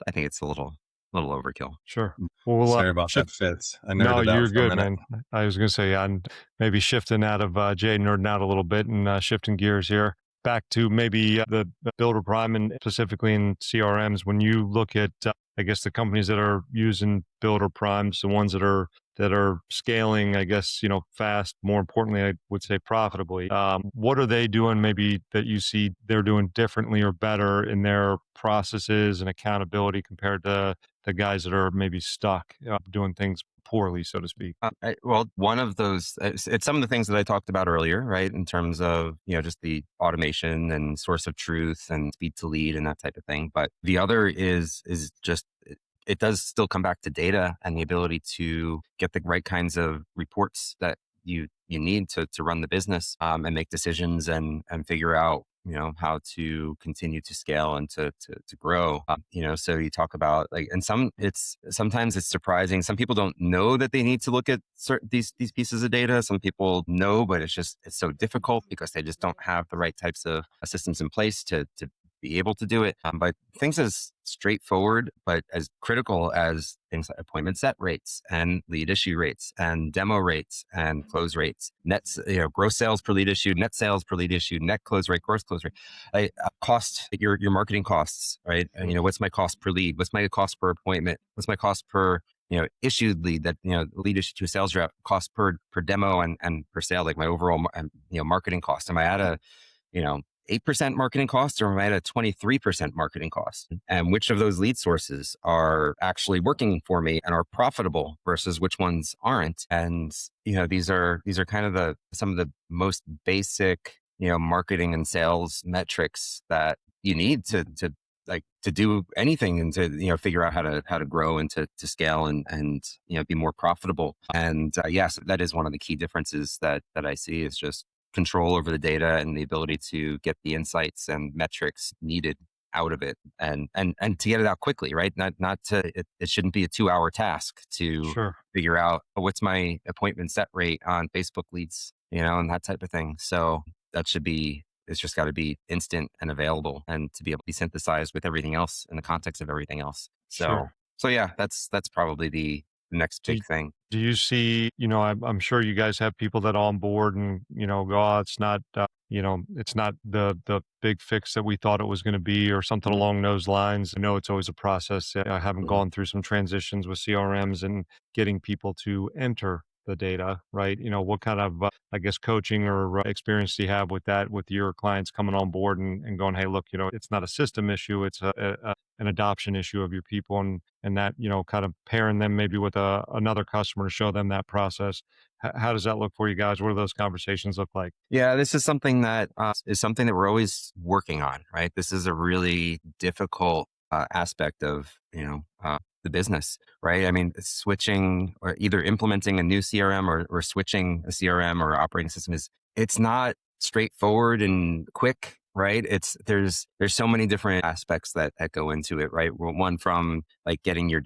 I think it's a little overkill. Sure. Well, Sorry about shift. that, Fitz. I No, nerded out you're for a good, minute. man. I was going to say, I'm maybe shifting out of Jay nerding out a little bit and shifting gears here back to maybe the Builder Prime and specifically in CRMs. When you look at, I guess, the companies that are using Builder Primes, the ones that are scaling, I guess, fast. More importantly, I would say profitably. What are they doing? Maybe that you see they're doing differently or better in their processes and accountability compared to the guys that are maybe stuck doing things poorly, so to speak. Well, one of those, it's some of the things that I talked about earlier, right? In terms of, just the automation and source of truth and speed to lead and that type of thing. But the other is just, it does still come back to data and the ability to get the right kinds of reports that you need to run the business, and make decisions and figure out, how to continue to scale and to grow. So you talk about like, and sometimes it's surprising. Some people don't know that they need to look at these pieces of data. Some people know, but it's so difficult because they just don't have the right types of systems in place to be able to do it. But things as straightforward, but as critical as things like appointment set rates and lead issue rates and demo rates and close rates, gross sales per lead issue, net sales per lead issue, net close rate, gross close rate, cost, your marketing costs, right? And, what's my cost per lead? What's my cost per appointment? What's my cost per issued lead that, lead issue to a sales rep, cost per demo and per sale, like my overall, marketing cost. Am I at a, 8% marketing cost or am I at a 23% marketing cost? And which of those lead sources are actually working for me and are profitable versus which ones aren't? And, these are kind of some of the most basic, marketing and sales metrics that you need to do anything and to, figure out how to grow and to scale and, be more profitable. And yes, that is one of the key differences that I see is just control over the data and the ability to get the insights and metrics needed out of it and to get it out quickly, right? Not to, it shouldn't be a 2-hour task to Sure. figure out what's my appointment set rate on Facebook leads, and that type of thing. So it's just got to be instant and available and to be able to be synthesized with everything else in the context of everything else. Sure. So yeah, that's probably the next big thing. Do you see, I'm sure you guys have people that on board and, go, oh, it's not, it's not the big fix that we thought it was going to be or something along those lines. I know it's always a process. I haven't gone through some transitions with CRMs and getting people to enter the data, right? What kind of, I guess, coaching or experience do you have with that, with your clients coming on board and going, hey, look, it's not a system issue. It's an adoption issue of your people and that, kind of pairing them maybe with another customer to show them that process. How does that look for you guys? What do those conversations look like? Yeah, this is something that we're always working on, right? This is a really difficult aspect of, the business, right? I mean, switching or either implementing a new CRM or switching a CRM or operating system it's not straightforward and quick, right? There's so many different aspects that go into it, right? One from like getting your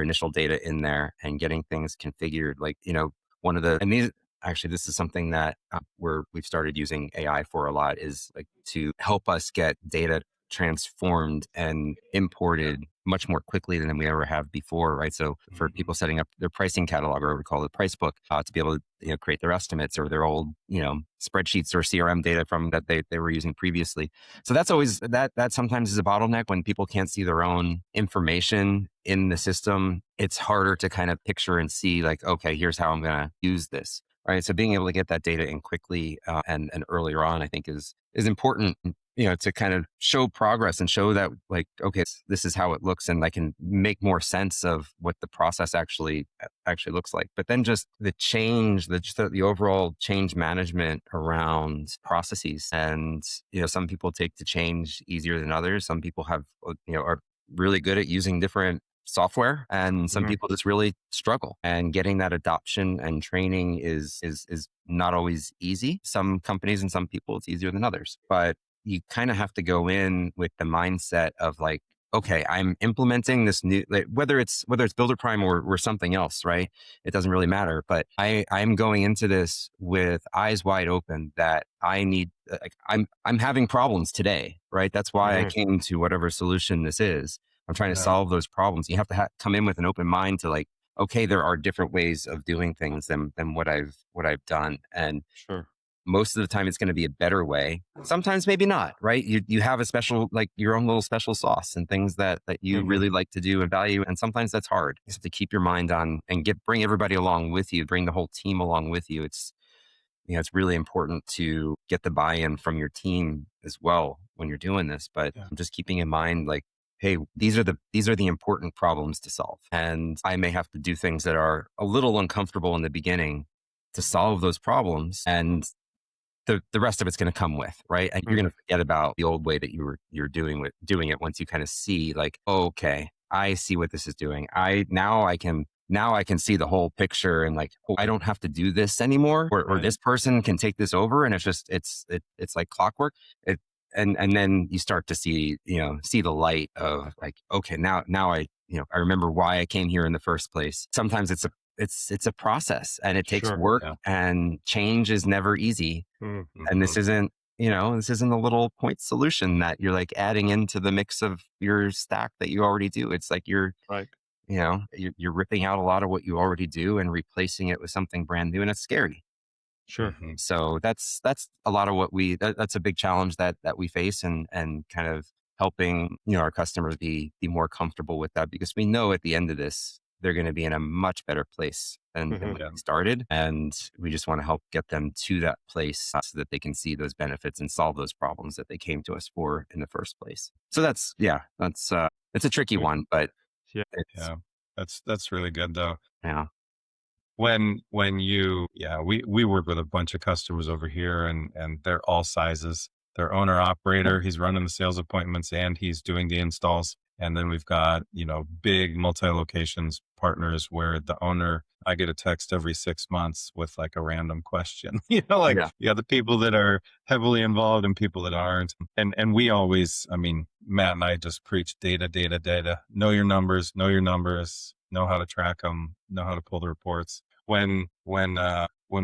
initial data in there and getting things configured, like, this is something that we've started using AI for a lot, is like to help us get data transformed and imported much more quickly than we ever have before, right? So for people setting up their pricing catalog, or we call it the price book, to be able to create their estimates or their old spreadsheets or CRM data from that they were using previously. So that's always that sometimes is a bottleneck when people can't see their own information in the system. It's harder to kind of picture and see like, okay, here's how I'm going to use this. Right. So being able to get that data in quickly and earlier on, I think is important. to kind of show progress and show that like, okay, this is how it looks. And I can make more sense of what the process actually looks like. But then just the change, the overall change management around processes. And, some people take to change easier than others. Some people are really good at using different software, and some people just really struggle, and getting that adoption and training is not always easy. Some companies and some people it's easier than others, but you kind of have to go in with the mindset of like, okay, I'm implementing this new, like, whether it's Builder Prime or something else, right? It doesn't really matter, but I'm going into this with eyes wide open that I need, like, I'm having problems today, right? That's why I came to whatever solution this is. I'm trying to solve those problems. You have to come in with an open mind to like, okay, there are different ways of doing things than what I've done. And Sure. most of the time it's going to be a better way. Sometimes maybe not, right? You have a special, like your own little special sauce and things that you really like to do and value. And sometimes that's hard. You have to keep your mind on and bring everybody along with you, bring the whole team along with you. It's really important to get the buy-in from your team as well when you're doing this, but just keeping in mind, like, hey, these are the important problems to solve. And I may have to do things that are a little uncomfortable in the beginning to solve those problems. And the rest of it's going to come with, right? And you're going to forget about the old way that you're doing it once you kind of see like, oh, okay, I see what this is doing. Now I can see the whole picture, and like, oh, I don't have to do this anymore, or this person can take this over. And it's like clockwork. And then you start to see the light of like, okay, now I remember why I came here in the first place. Sometimes it's a process, and it takes work, and change is never easy. And this isn't a little point solution that you're like adding into the mix of your stack that you already do. It's like you're ripping out a lot of what you already do and replacing it with something brand new, and it's scary. Sure. So that's a lot of what that's a big challenge that we face, and kind of helping, our customers be more comfortable with that, because we know at the end of this, they're going to be in a much better place than when we started. And we just want to help get them to that place so that they can see those benefits and solve those problems that they came to us for in the first place. So that's it's a tricky one, but that's really good though. Yeah. When we work with a bunch of customers over here, and they're all sizes. They're owner operator. He's running the sales appointments and he's doing the installs. And then we've got, big multi-locations partners where the owner, I get a text every 6 months with like a random question, you got the people that are heavily involved and people that aren't. And we always, Matt and I just preach data. Know your numbers, know how to track them, know how to pull the reports. When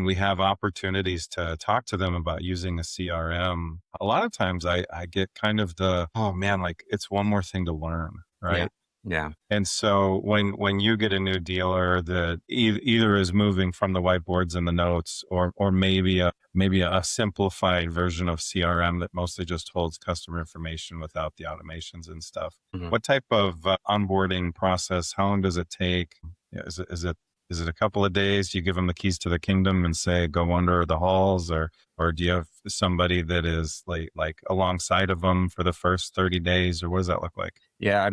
we have opportunities to talk to them about using a CRM, a lot of times I get kind of oh man, like it's one more thing to learn, right? Yeah. And so when you get a new dealer that either is moving from the whiteboards and the notes, or maybe a simplified version of CRM that mostly just holds customer information without the automations and stuff, what type of onboarding process? How long does it take? Is it a couple of days? Do you give them the keys to the kingdom and say, go wander the halls, or do you have somebody that is like alongside of them for the first 30 days, or what does that look like? Yeah.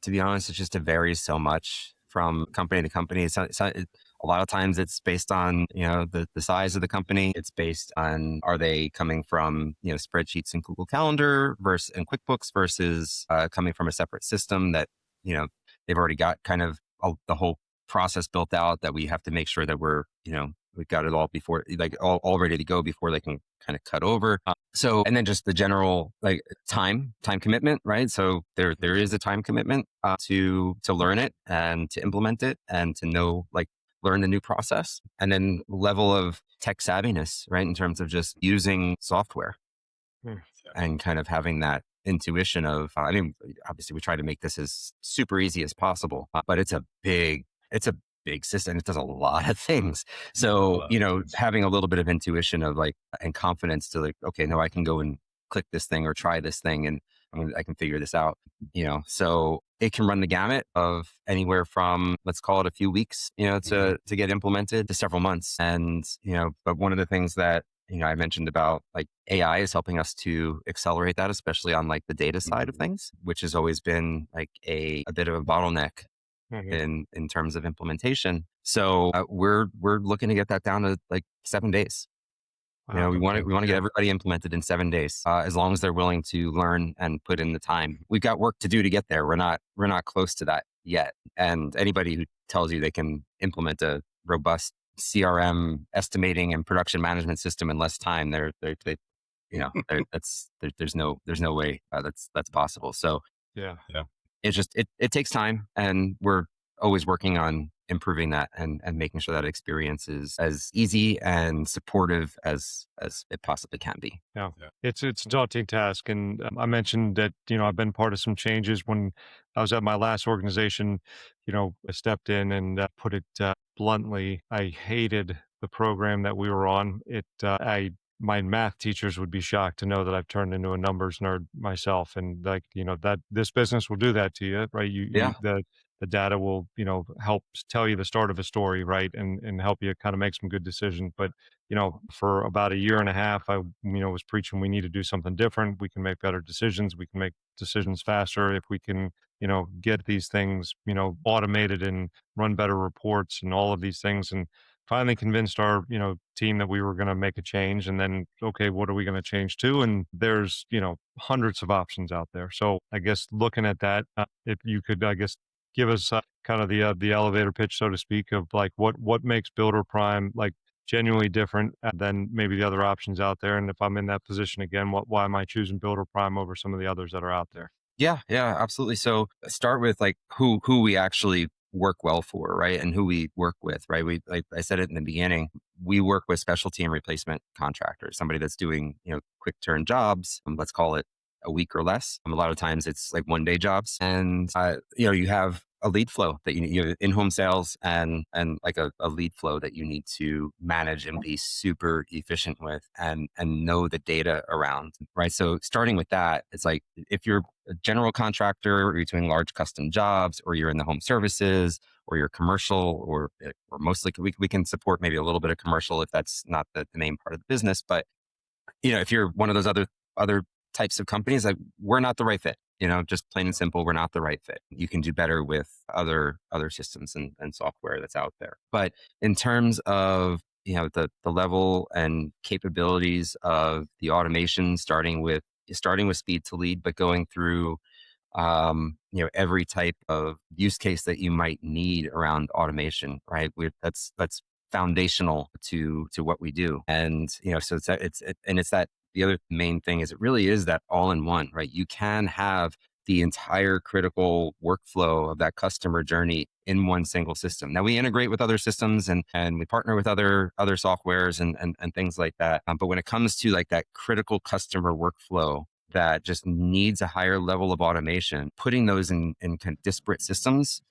To be honest, it very so much from company to company. A lot of times it's based on, the size of the company. It's based on, are they coming from, spreadsheets and Google Calendar and QuickBooks versus coming from a separate system that, they've already got kind of the whole process built out, that we have to make sure that we've got it all before, like all ready to go before they can kind of cut over. And then just the general like time commitment, right? So there is a time commitment to learn it and to implement it and to learn the new process, and then level of tech savviness, right? In terms of just using software and kind of having that intuition of, obviously we try to make this as super easy as possible, but it's a big system. It does a lot of things. So, having a little bit of intuition of and confidence to okay, no, I can go and click this thing or try this thing, and I can figure this out, so it can run the gamut of anywhere from, let's call it a few weeks, to get implemented, to several months. And, but one of the things that I mentioned about like AI is helping us to accelerate that, especially on like the data side of things, which has always been like a bit of a bottleneck Mhm. in terms of implementation. So we're looking to get that down to like 7 days. Wow. Okay. We want to get Yeah. everybody implemented in 7 days, as long as they're willing to learn and put in the time. We've got work to do to get there. We're not close to that yet. And anybody who tells you they can implement a robust CRM estimating and production management system in less time, they there's no way that's possible. So Yeah. Yeah. it's just it takes time, and we're always working on improving that and making sure that experience is as easy and supportive as it possibly can be. Yeah. Yeah. It's a daunting task. And I mentioned that, I've been part of some changes when I was at my last organization. I stepped in and put it bluntly, I hated the program that we were on. My math teachers would be shocked to know that I've turned into a numbers nerd myself. And like, that this business will do that to you, right? Yeah, The data will, help tell you the start of a story, right? And help you kind of make some good decisions. But for about a year and a half, I, was preaching we need to do something different. We can make better decisions. We can make decisions faster if we can, get these things, automated and run better reports and all of these things. And finally convinced our, team that we were going to make a change. And then, okay, what are we going to change to? And there's, hundreds of options out there. So I guess looking at that, if you could, I guess, give us kind of the elevator pitch, so to speak, of like what makes Builder Prime like genuinely different than maybe the other options out there. And if I'm in that position again, why am I choosing Builder Prime over some of the others that are out there? yeah, absolutely. So start with like who we actually work well for, right? And who we work with, right? We, like I said it in the beginning, we work with specialty and replacement contractors, somebody that's doing, quick turn jobs. Let's call it a week or less. A lot of times it's like 1 day jobs, and you have a lead flow that in-home sales and like a lead flow that you need to manage and be super efficient with and know the data around, right? So starting with that, it's like if you're a general contractor or you're doing large custom jobs or you're in the home services or you're commercial or mostly we can support maybe a little bit of commercial if that's not the main part of the business. But if you're one of those other types of companies, like we're not the right fit. Just plain and simple, we're not the right fit. You can do better with other systems and software that's out there. But in terms of the level and capabilities of the automation, starting with speed to lead, but going through every type of use case that you might need around automation, right? That's foundational to what we do. And, so it's that the other main thing is it really is that all in one, right? You can have the entire critical workflow of that customer journey in one single system. Now we integrate with other systems and we partner with other softwares and things like that. But when it comes to like that critical customer workflow that just needs a higher level of automation, putting those in kind of disparate systems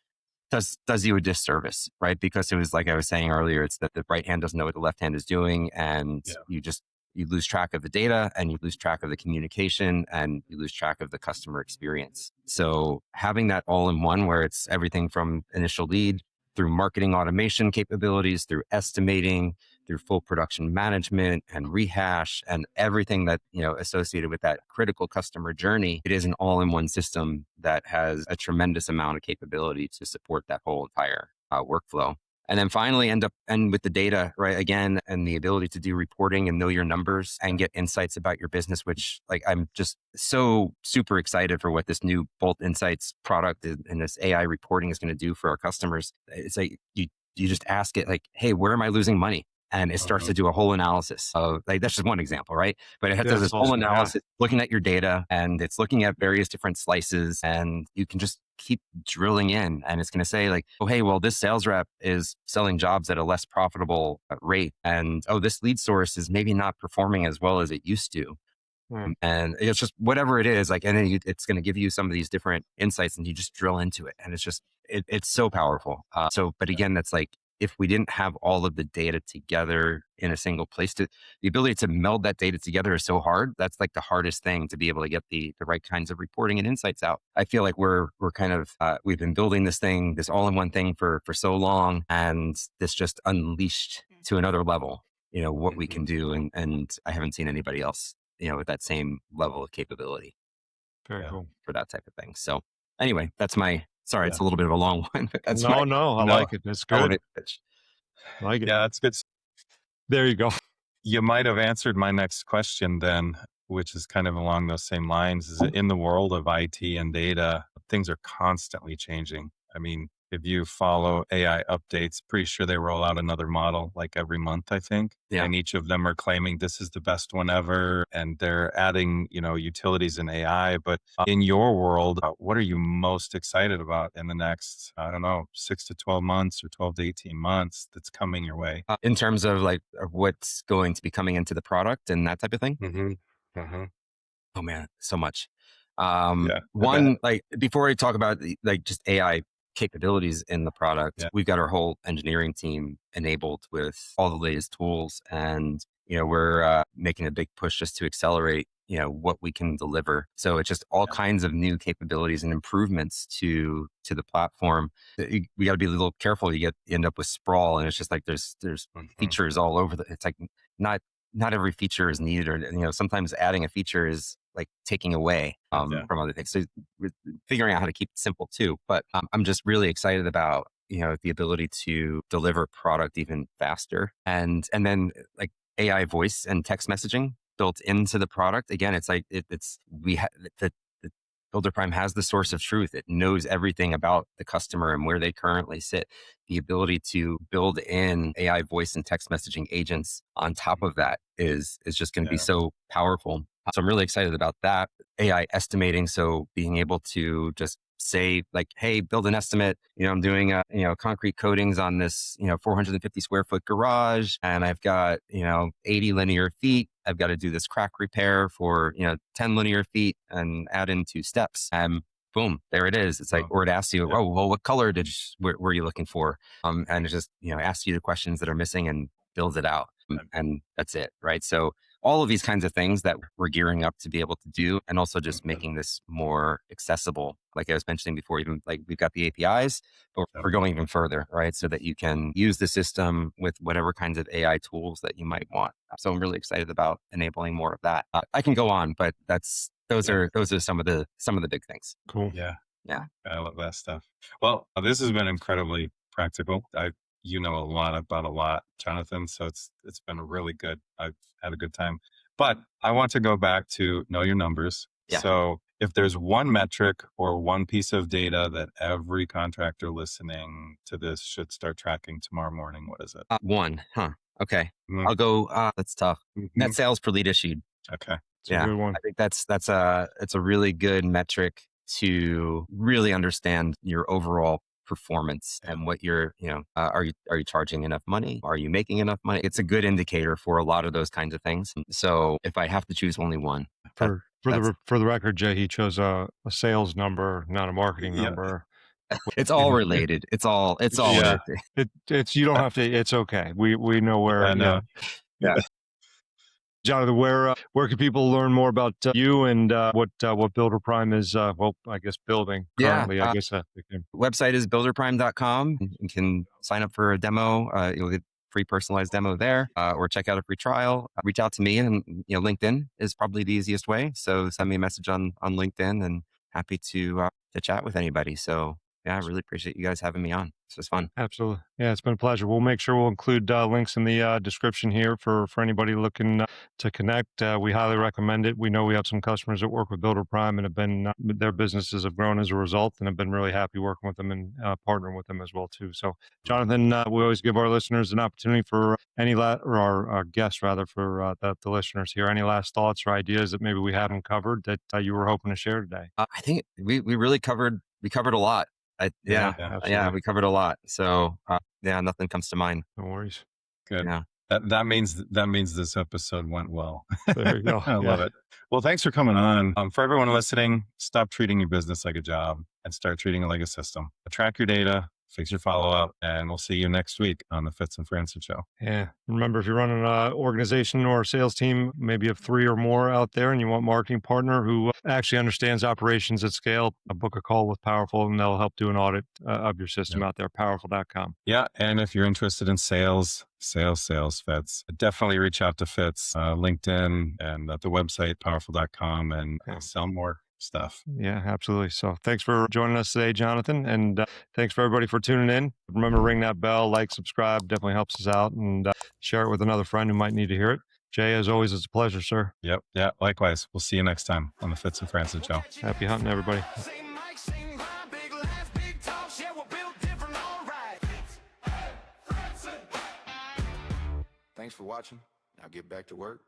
does you a disservice, right? Because it was like I was saying earlier, it's that the right hand doesn't know what the left hand is doing, and you lose track of the data and you lose track of the communication and you lose track of the customer experience. So having that all in one, where it's everything from initial lead through marketing automation capabilities, through estimating, through full production management and rehash and everything that, associated with that critical customer journey, it is an all-in-one system that has a tremendous amount of capability to support that whole entire workflow. And then finally end with the data, right? Again, and the ability to do reporting and know your numbers and get insights about your business, which like, I'm just so super excited for what this new Bolt Insights product and this AI reporting is going to do for our customers. It's like, you just ask it like, hey, where am I losing money? And it starts to do a whole analysis of like, that's just one example, right? But it Yeah, does this that's whole awesome. Yeah. analysis, looking at your data, and it's looking at various different slices, and you can just keep drilling in, and it's going to say like, oh, hey, well, this sales rep is selling jobs at a less profitable rate. And oh, this lead source is maybe not performing as well as it used to. Hmm. And it's just whatever it is, like, and then it's going to give you some of these different insights, and you just drill into it, and it's just it's so powerful. But again, that's like, if we didn't have all of the data together in a single place, the ability to meld that data together is so hard. That's like the hardest thing, to be able to get the right kinds of reporting and insights out. I feel like we're kind of we've been building this all-in-one thing for so long, and this just unleashed to another level. what we can do. And I haven't seen anybody else, with that same level of capability Very cool. for that type of thing. So anyway, sorry, it's Yeah. a little bit of a long one, but that's No, I No. like it. It's good. elevator pitch. I like it. Yeah, that's good. There you go. You might have answered my next question then, which is kind of along those same lines. Is in the world of IT and data, things are constantly changing. I mean, if you follow AI updates, pretty sure they roll out another model like every month, I think. Yeah. And each of them are claiming this is the best one ever. And they're adding, utilities in AI. But in your world, what are you most excited about in the next, 6 to 12 months or 12 to 18 months that's coming your way? In terms of like what's going to be coming into the product and that type of thing? Mm-hmm. Oh man, so much. Yeah. One, like before I talk about like just AI capabilities in the product, we've got our whole engineering team enabled with all the latest tools, and we're making a big push just to accelerate what we can deliver. So it's just all kinds of new capabilities and improvements to the platform. We got to be a little careful. You end up with sprawl, and it's just like there's features all over. It's like not every feature is needed, or sometimes adding a feature is like taking away from other things. So we're figuring out how to keep it simple too. But I'm just really excited about the ability to deliver product even faster, and then like AI voice and text messaging built into the product. Again, it's like the Builder Prime has the source of truth. It knows everything about the customer and where they currently sit. The ability to build in AI voice and text messaging agents on top of that is just going to be so powerful. So I'm really excited about that. AI estimating. So being able to just say like, hey, build an estimate. I'm doing, concrete coatings on this, 450 square foot garage, and I've got, 80 linear feet. I've got to do this crack repair for, 10 linear feet and add in 2 steps. Boom, there it is. It's like, or it asks you, oh, well, what color were you looking for? And it just, asks you the questions that are missing and builds it out. And that's it. Right. So all of these kinds of things that we're gearing up to be able to do, and also just making this more accessible. Like I was mentioning before, even like we've got the APIs, but we're going even further, right? So that you can use the system with whatever kinds of AI tools that you might want. So I'm really excited about enabling more of that. I can go on, but those are some of the big things. Cool. Yeah. I love that stuff. Well, this has been incredibly practical. You know a lot about a lot, Jonathan. So it's been really good. I've had a good time. But I want to go back to know your numbers. Yeah. So if there's one metric or one piece of data that every contractor listening to this should start tracking tomorrow morning, what is it? One, huh? Okay. I'll go. That's tough. Net sales per lead issued. Okay. It's a good one. I think it's a really good metric to really understand your overall performance and what you're, are you charging enough money? Are you making enough money? It's a good indicator for a lot of those kinds of things. So if I have to choose only one, for the record, Jay, he chose a sales number, not a marketing number. It's all related. It's all Yeah. It's you don't have to. It's okay. We know where. I know. Yeah. Jonathan, where can people learn more about you and what Builder Prime is? I guess building currently. I guess website is builderprime.com. You can sign up for a demo. You'll get free personalized demo there, or check out a free trial. Reach out to me, and LinkedIn is probably the easiest way. So send me a message on LinkedIn, and happy to chat with anybody. So yeah, I really appreciate you guys having me on. This was fun. Absolutely. Yeah, it's been a pleasure. We'll make sure we'll include links in the description here for anybody looking to connect. We highly recommend it. We know we have some customers that work with Builder Prime and have been, their businesses have grown as a result, and have been really happy working with them and partnering with them as well too. So Jonathan, we always give our listeners an opportunity for or our guests rather, for the listeners here, any last thoughts or ideas that maybe we haven't covered that you were hoping to share today? I think we really covered a lot. We covered a lot. So nothing comes to mind. No worries. Good. Yeah. That means this episode went well. There you go. I love it. Well, thanks for coming on. For everyone listening, stop treating your business like a job and start treating it like a system. Track your data, fix your follow-up, and we'll see you next week on the Fitz and Franson Show. Yeah. Remember, if you're running an organization or a sales team, maybe of 3 or more out there, and you want a marketing partner who actually understands operations at scale, book a call with Powerful, and they'll help do an audit of your system out there, powerful.com. Yeah. And if you're interested in sales, Fitz, definitely reach out to Fitz, LinkedIn, and the website, powerful.com, and sell more stuff. Yeah, absolutely. So thanks for joining us today, Jonathan. And thanks for everybody for tuning in. Remember, ring that bell, like, subscribe, definitely helps us out, and share it with another friend who might need to hear it. Jay, as always, it's a pleasure, sir. Yep. Yeah. Likewise. We'll see you next time on the Fitz and Franson Show. Happy hunting, everybody. Thanks for watching. Now get back to work.